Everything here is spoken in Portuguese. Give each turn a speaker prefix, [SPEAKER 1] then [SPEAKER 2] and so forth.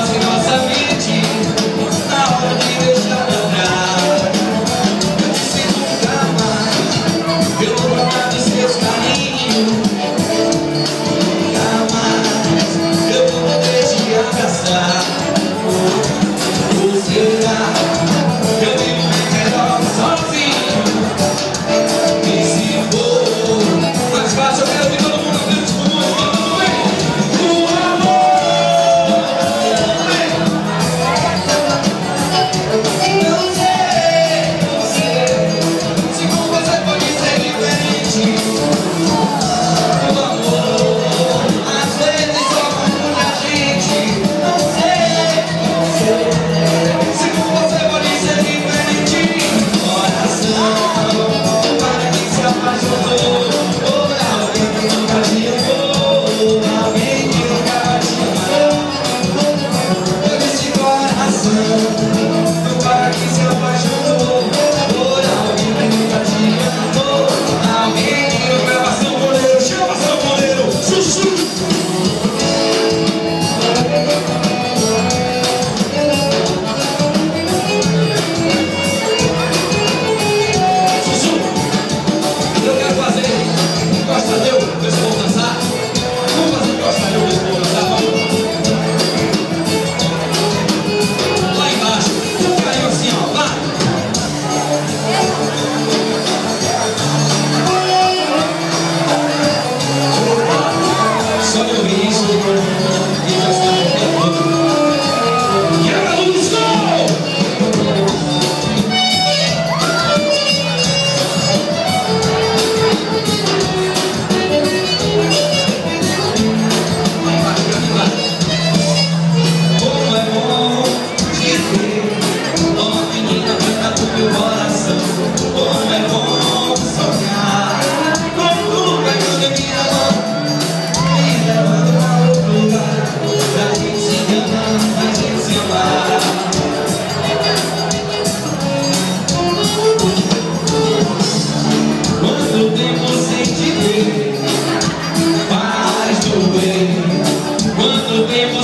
[SPEAKER 1] em nossa mente, na hora de deixar pra trás. Eu disse nunca mais, eu vou guardar os seus carinhos. Nunca mais, eu vou poder te abraçar. Ou será, eu vivo bem melhor sozinho. E se for mais fácil, eu quero ver todo mundo abrindo os pulmões, tudo bem? O amor, não sei se com você pode ser diferente. O amor, às vezes só confunde a gente. Não sei se com você pode ser diferente. Coração, para quem se apaixonou por alguém que nunca te amou, alguém que nunca vai te amar. Eu disse coração, para quem se apaixonou por alguém que nunca te amou, alguém que nunca vai ser um goleiro. Chama seu goleiro, Chuchu! Eu quero fazer Costa Deu, vocês vão dançar. Vamos fazer Costa Deu, vocês vão dançar, vamos. Lá embaixo, caiu assim, ó, vai. Só de ouvir isso, e já está no tempo. E a luz, gol! Como é bom dizer, uma menina canta do meu coração. Como é bom sonhar com tudo que eu de minha mão, me levando pra outro lugar, pra gente se enganar, pra gente se amar. Quanto tempo sem te ver faz doer. Quanto tempo